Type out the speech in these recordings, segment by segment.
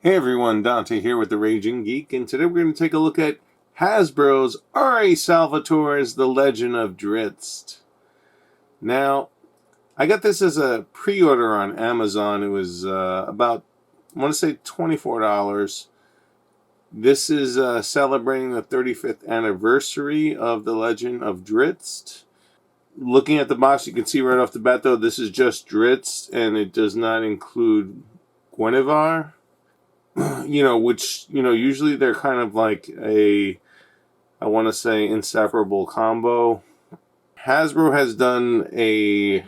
Hey everyone, Dante here with the Raging Geek, and today we're going to take a look at Hasbro's R.A. Salvatore's The Legend of Drizzt. Now, I got this as a pre-order on Amazon. It was about, I want to say $24. This is celebrating the 35th anniversary of The Legend of Drizzt. Looking at the box, you can see right off the bat, though, this is just Drizzt, and it does not include Guinevere. Which, usually they're kind of like I want to say, inseparable combo. Hasbro has done a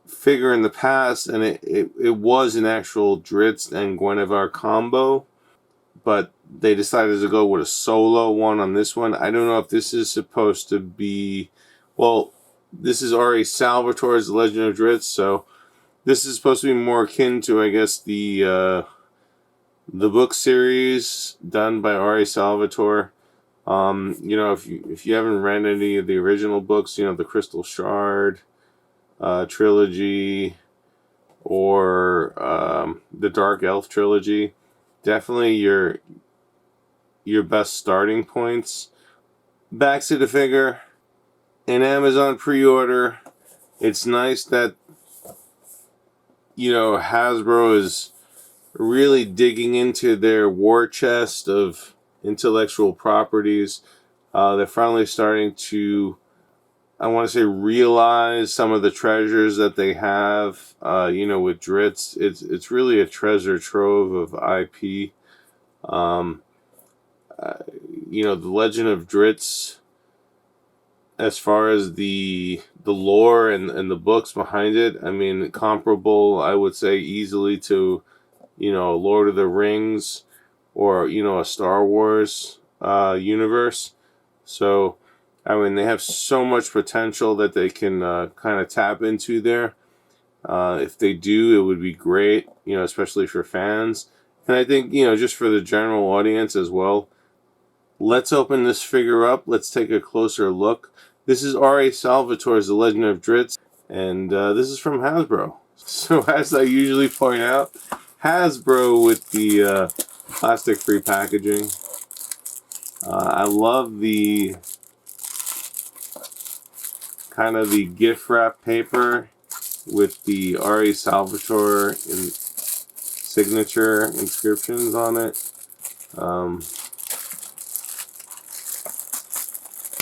figure in the past, and it was an actual Drizzt and Guinevere combo, but they decided to go with a solo one on this one. I don't know if this is supposed to be, well, this is R.A. Salvatore's The Legend of Drizzt, so this is supposed to be more akin to, I guess, the book series done by R.A. Salvatore. If you haven't read any of the original books, the Crystal Shard trilogy or the Dark Elf trilogy, definitely your best starting points. Back to the figure, an Amazon pre-order. It's nice that Hasbro is really digging into their war chest of intellectual properties. They're finally starting to, I want to say, realize some of the treasures that they have. With Drizzt, it's really a treasure trove of IP. The Legend of Drizzt, as far as the lore and the books behind it, I mean, comparable, I would say, easily to Lord of the Rings or a Star Wars universe. So I mean, they have so much potential that they can kind of tap into there. If they do, it would be great, especially for fans, and I think just for the general audience as well. Let's open this figure up. Let's take a closer look. This is R.A. Salvatore's The Legend of Drizzt, and this is from Hasbro. So as I usually point out, Hasbro with the plastic-free packaging. I love the kind of the gift wrap paper with the R.A. Salvatore signature inscriptions on it.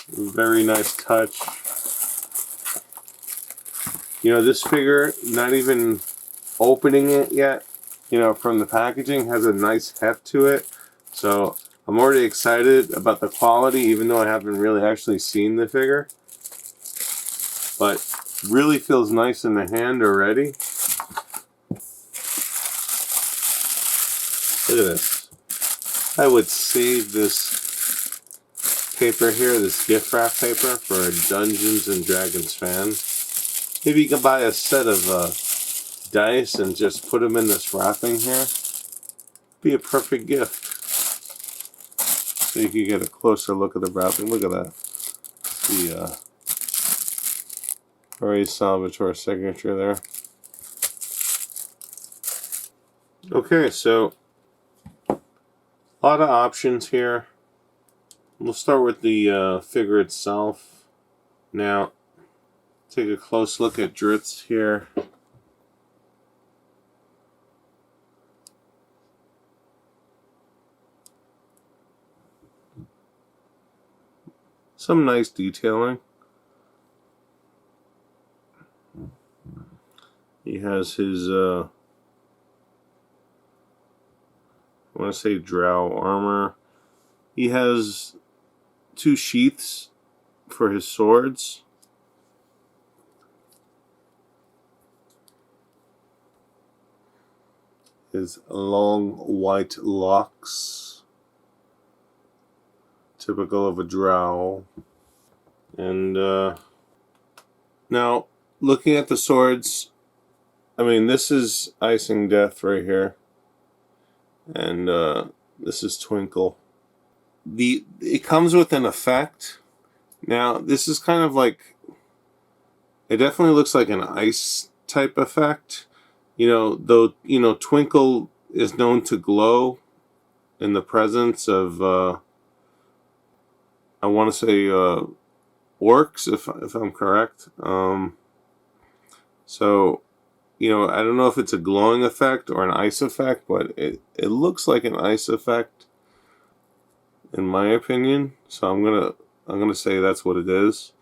Very nice touch. This figure, not even opening it yet, from the packaging, has a nice heft to it. So I'm already excited about the quality, even though I haven't really actually seen the figure. But really feels nice in the hand already. Look at this. I would save this paper here, this gift wrap paper, for a Dungeons and Dragons fan. Maybe you can buy a set of dice and just put them in this wrapping here. Be a perfect gift. So you can get a closer look at the wrapping. Look at that. The R.A. Salvatore signature there. Okay, so a lot of options here. We'll start with the figure itself. Now, take a close look at Drizzt here. Some nice detailing. He has his, I want to say, drow armor. He has 2 sheaths for his swords. His long white locks, typical of a drow. And now, looking at the swords, I mean, this is Icing Death right here, and this is Twinkle. It comes with an effect. Now, this is kind of like, it definitely looks like an ice type effect. Though, Twinkle is known to glow in the presence of, I want to say, orcs, if I'm correct. So, I don't know if it's a glowing effect or an ice effect, but it looks like an ice effect, in my opinion. So I'm gonna say that's what it is.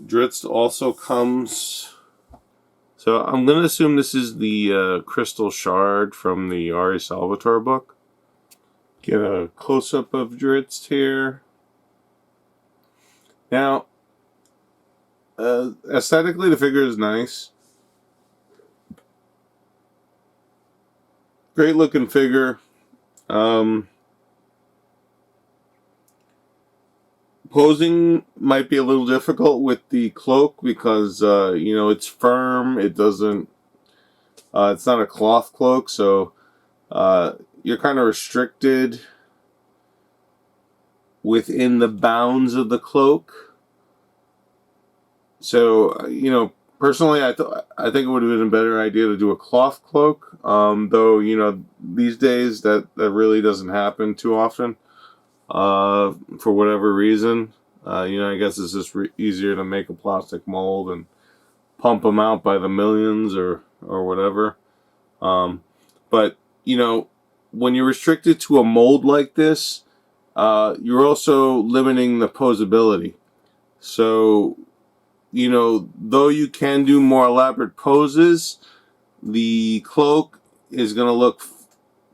Drizzt also comes. So I'm gonna assume this is the crystal shard from the Ari Salvatore book. Get a close up of Drizzt here. Now, aesthetically, the figure is nice. Great looking figure. Posing might be a little difficult with the cloak because it's firm. It doesn't. It's not a cloth cloak, so you're kind of restricted within the bounds of the cloak. So personally, I think it would have been a better idea to do a cloth cloak. Though these days that really doesn't happen too often. For whatever reason, I guess it's just easier to make a plastic mold and pump them out by the millions or whatever. But when you're restricted to a mold like this, you're also limiting the posability. So though you can do more elaborate poses, the cloak is going to look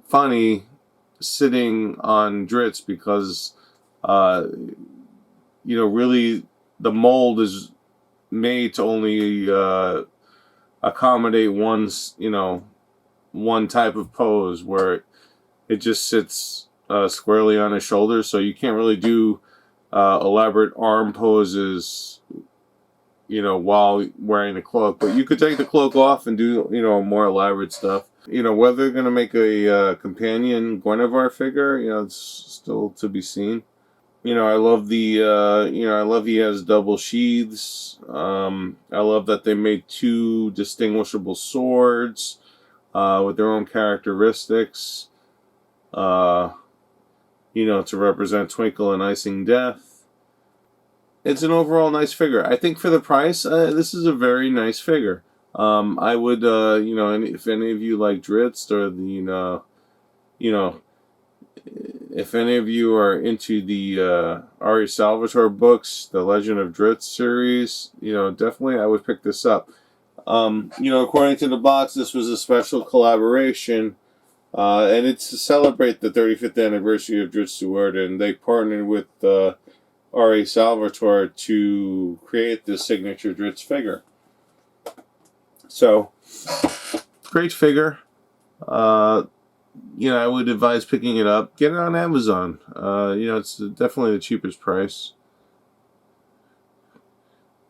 funny sitting on Drizzt because, really the mold is made to only accommodate one type of pose where it just sits squarely on his shoulders. So you can't really do elaborate arm poses while wearing the cloak, but you could take the cloak off and do, more elaborate stuff. Whether they're going to make a companion Guinevere figure, it's still to be seen. I love I love he has double sheaths. I love that they made two distinguishable swords with their own characteristics, to represent Twinkle and Icing Death. It's an overall nice figure. I think for the price, this is a very nice figure. I would, if any of you like Drizzt or if any of you are into the Ari Salvatore books, the Legend of Drizzt series, definitely I would pick this up. According to the box, this was a special collaboration, and it's to celebrate the 35th anniversary of Drizzt and they partnered with Ari Salvatore to create this signature Drizzt figure. So, great figure. I would advise picking it up. Get it on Amazon. It's definitely the cheapest price.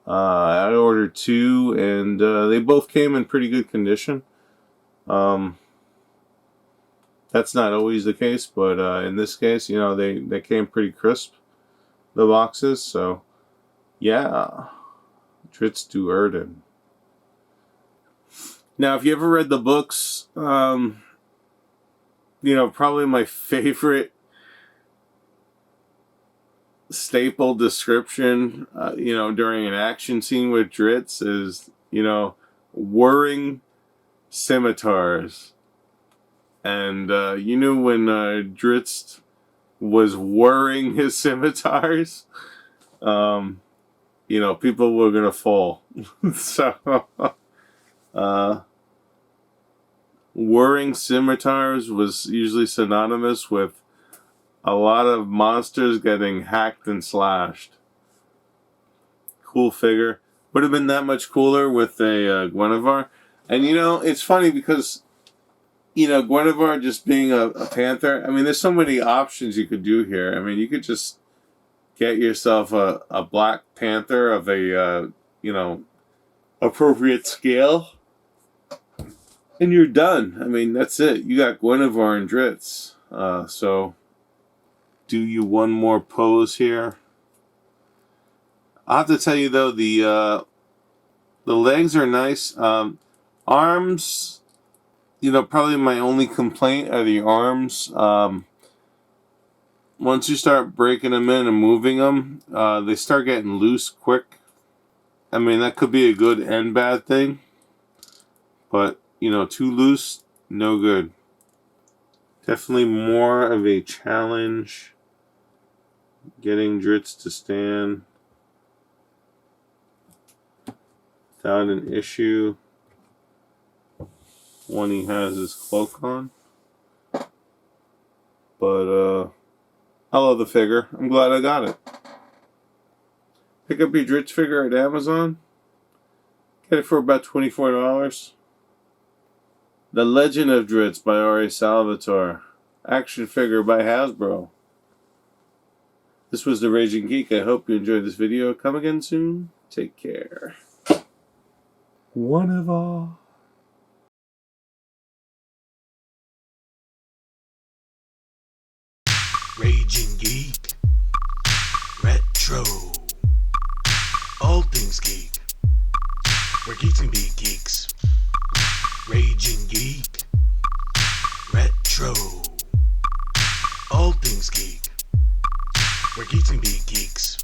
I ordered two, and they both came in pretty good condition. That's not always the case, but in this case, they came pretty crisp, the boxes. So, yeah, Drizzt du Erden. Now, if you ever read the books, probably my favorite staple description, during an action scene with Drizzt is, whirring scimitars. And, when Drizzt was whirring his scimitars, people were going to fall. So, whirring scimitars was usually synonymous with a lot of monsters getting hacked and slashed. Cool figure. Would have been that much cooler with a Guinevere. And it's funny because Guinevere just being a panther. I mean, there's so many options you could do here. I mean, you could just get yourself a black panther of a appropriate scale, and you're done. I mean, that's it. You got Guinevere and Drizzt. So, do you one more pose here? I have to tell you though, the legs are nice. Arms, probably my only complaint are the arms. Once you start breaking them in and moving them, they start getting loose quick. I mean, that could be a good and bad thing. But, too loose, no good. Definitely more of a challenge getting Drizzt to stand without an issue when he has his cloak on. But, I love the figure. I'm glad I got it. Pick up your Drizzt figure at Amazon. Get it for about $24. The Legend of Drizzt by R.A. Salvatore. Action figure by Hasbro. This was The Raging Geek. I hope you enjoyed this video. Come again soon. Take care. One of all. Raging Geek. Retro. All things geek. Where geeks can be geeks. Raging Geek. Retro. All things geek. Where geeks can be geeks.